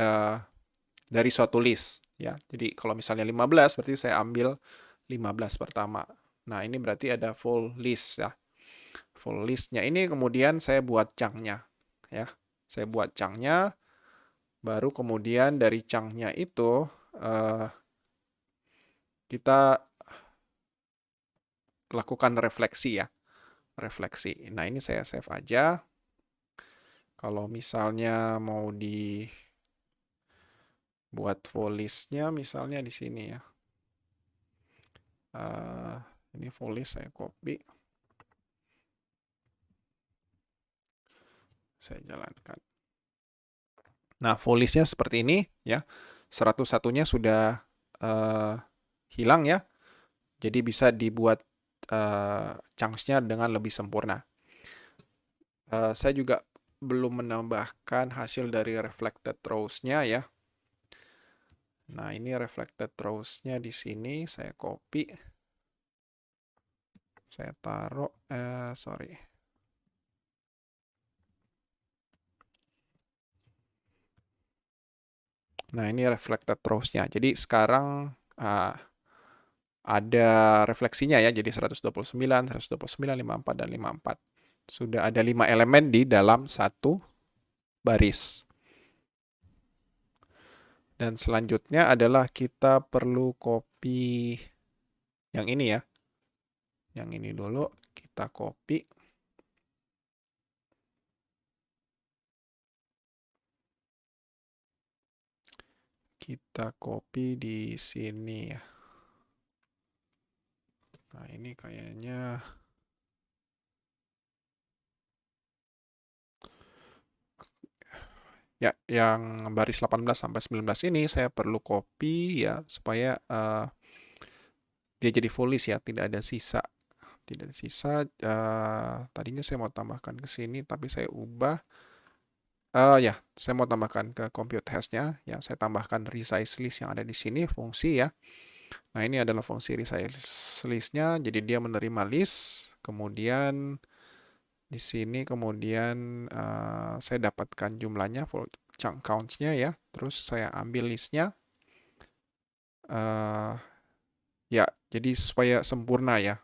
suatu list ya. Jadi kalau misalnya 15 berarti saya ambil 15 pertama. Nah, ini berarti ada full list ya. Full listnya ini kemudian saya buat chunk-nya ya. Saya buat chunk-nya, baru kemudian dari chunk-nya itu kita lakukan refleksi ya. Refleksi. Nah, ini saya save aja. Kalau misalnya mau dibuat full list-nya misalnya di sini ya. Ini full list saya copy. Saya jalankan. Nah, full list-nya seperti ini ya. 101-nya sudah hilang ya. Jadi bisa dibuat chunks-nya dengan lebih sempurna. Saya juga belum menambahkan hasil dari reflected rows-nya ya. Nah, ini reflected rows-nya di sini saya copy. Saya taruh, sorry. Nah, ini reflected rows-nya. Jadi sekarang ada refleksinya ya. Jadi 129, 129, 54, dan 54. Sudah ada 5 elemen di dalam satu baris. Dan selanjutnya adalah kita perlu copy yang ini ya. Yang ini dulu kita copy. Kita copy di sini ya. Nah, ini kayaknya ya, yang baris 18 sampai 19 ini saya perlu copy ya supaya dia jadi full list ya, tidak ada sisa. Tidak ada sisa. Tadinya saya mau tambahkan ke sini tapi saya ubah. Ya, saya mau tambahkan ke compute hash-nya. Ya, saya tambahkan resize list yang ada di sini fungsi ya. Nah, ini adalah fungsi resize list-nya. Jadi dia menerima list, kemudian di sini kemudian saya dapatkan jumlahnya, full chunk counts-nya ya. Terus saya ambil list-nya. Ya, jadi supaya sempurna ya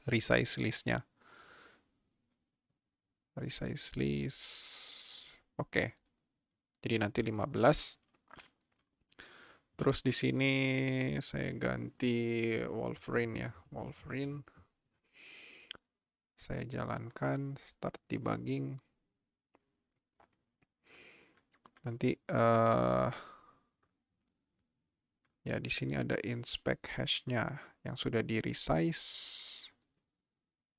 resize list-nya. Resize list. Oke. Jadi nanti 15. Terus di sini saya ganti Wolverine ya. Wolverine. Saya jalankan start debugging. Nanti ya di sini ada inspect hash-nya yang sudah di resize.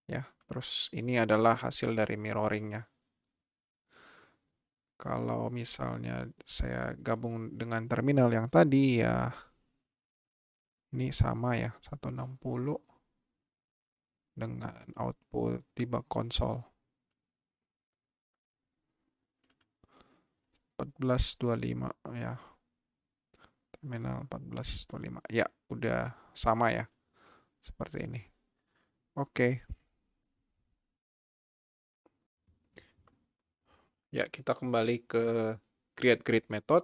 Ya, terus ini adalah hasil dari mirroring-nya. Kalau misalnya saya gabung dengan terminal yang tadi ya ini sama ya, 160 dengan output debug console 1425 ya. Terminal 1425. Ya, udah sama ya. Seperti ini. Oke. Ya, kita kembali ke create grid method.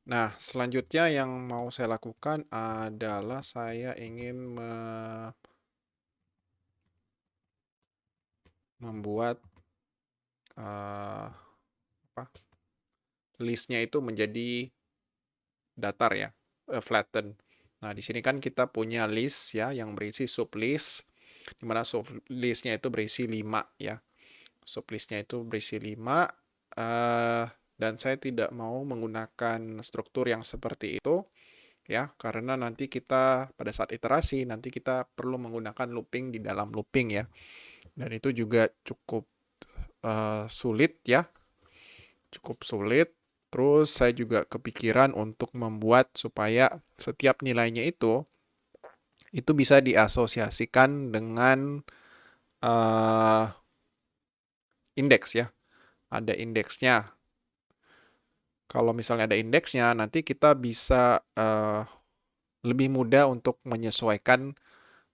Nah, selanjutnya yang mau saya lakukan adalah saya ingin membuat eh, apa, listnya itu menjadi datar ya, flatten. Nah, di sini kan kita punya list ya yang berisi sublist, di mana sublistnya itu berisi 5 ya. Sublistnya itu berisi 5, dan saya tidak mau menggunakan struktur yang seperti itu ya, karena nanti kita pada saat iterasi nanti kita perlu menggunakan looping di dalam looping ya. Dan itu juga cukup sulit ya, cukup sulit. Terus saya juga kepikiran untuk membuat supaya setiap nilainya itu bisa diasosiasikan dengan uh, indeks ya. Ada indeksnya. Kalau misalnya ada indeksnya, nanti kita bisa lebih mudah untuk menyesuaikan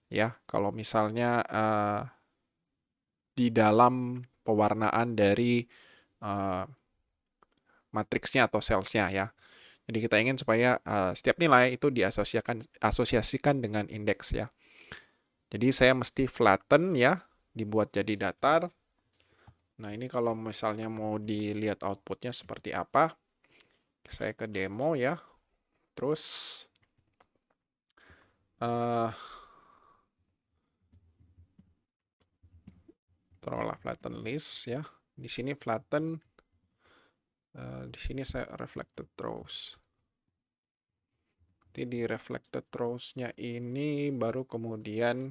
ya. Kalau misalnya di dalam pewarnaan dari uh, matriksnya atau salesnya ya. Jadi kita ingin supaya setiap nilai itu asosiasikan dengan indeks ya. Jadi saya mesti flatten ya, dibuat jadi datar. Nah ini kalau misalnya mau dilihat outputnya seperti apa, saya ke demo ya. Terus uh, taruhlah flatten list ya. Di sini flatten, di sini saya reflected throws. Nanti di reflected throws-nya ini baru kemudian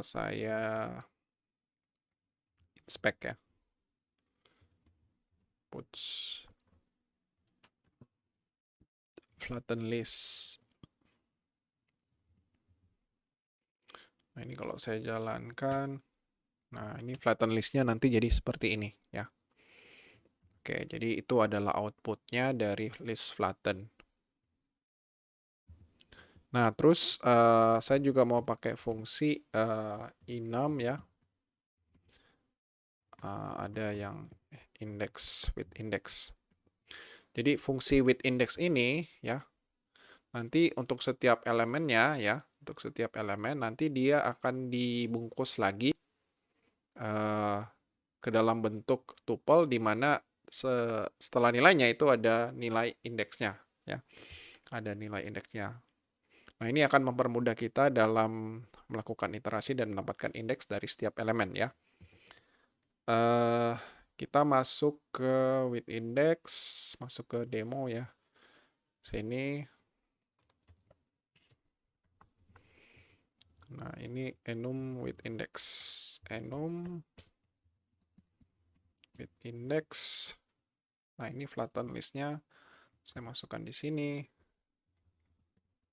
saya inspect ya. Puts flatten list. Nah ini kalau saya jalankan, nah ini flatten list-nya nanti jadi seperti ini ya. Oke, jadi itu adalah outputnya dari list flatten. Nah, terus saya juga mau pakai fungsi enum ya. Ada yang index with index. Jadi fungsi with index ini ya, nanti untuk setiap elemennya ya, untuk setiap elemen nanti dia akan dibungkus lagi ke dalam bentuk tuple di mana setelah nilainya itu ada nilai indeksnya ya. Ada nilai indeksnya. Nah, ini akan mempermudah kita dalam melakukan iterasi dan mendapatkan indeks dari setiap elemen ya. Kita masuk ke with index, masuk ke demo ya. Sini. Nah, ini enum with index. Enum with index. Nah, ini flatten list-nya. Saya masukkan di sini.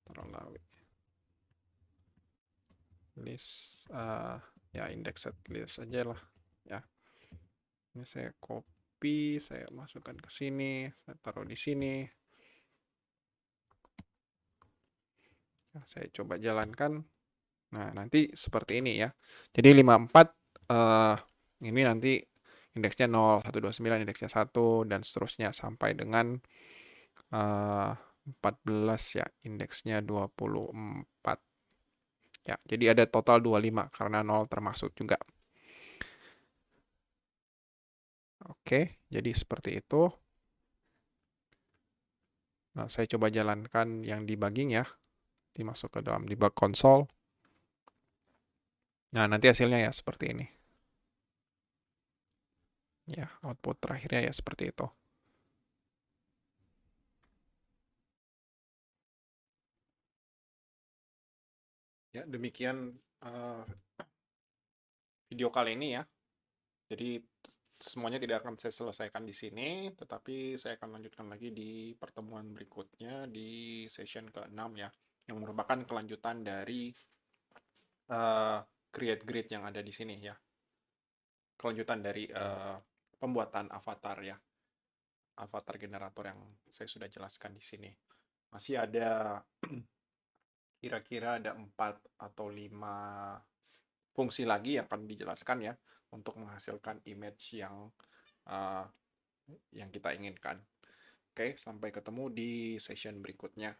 Taruhlah list, ya index set list aja lah ya. Ini saya copy, saya masukkan ke sini, saya taruh di sini. Nah, saya coba jalankan. Nah, nanti seperti ini ya. Jadi 54 ini nanti indeksnya 0, 129 indeksnya 1 dan seterusnya sampai dengan 14 ya, indeksnya 24. Ya, jadi ada total 25 karena 0 termasuk juga. Oke, jadi seperti itu. Nah, saya coba jalankan yang debugging ya. Dimasuk ke dalam debug console. Nah, nanti hasilnya ya seperti ini. Ya, output terakhirnya ya seperti itu. Ya, demikian video kali ini ya. Jadi semuanya tidak akan saya selesaikan di sini, tetapi saya akan lanjutkan lagi di pertemuan berikutnya di session ke-6 ya, yang merupakan kelanjutan dari create grid yang ada di sini ya. Kelanjutan dari pembuatan avatar ya. Avatar generator yang saya sudah jelaskan di sini. Masih ada kira-kira ada 4 atau 5 fungsi lagi yang akan dijelaskan ya untuk menghasilkan image yang kita inginkan. Oke, sampai ketemu di session berikutnya.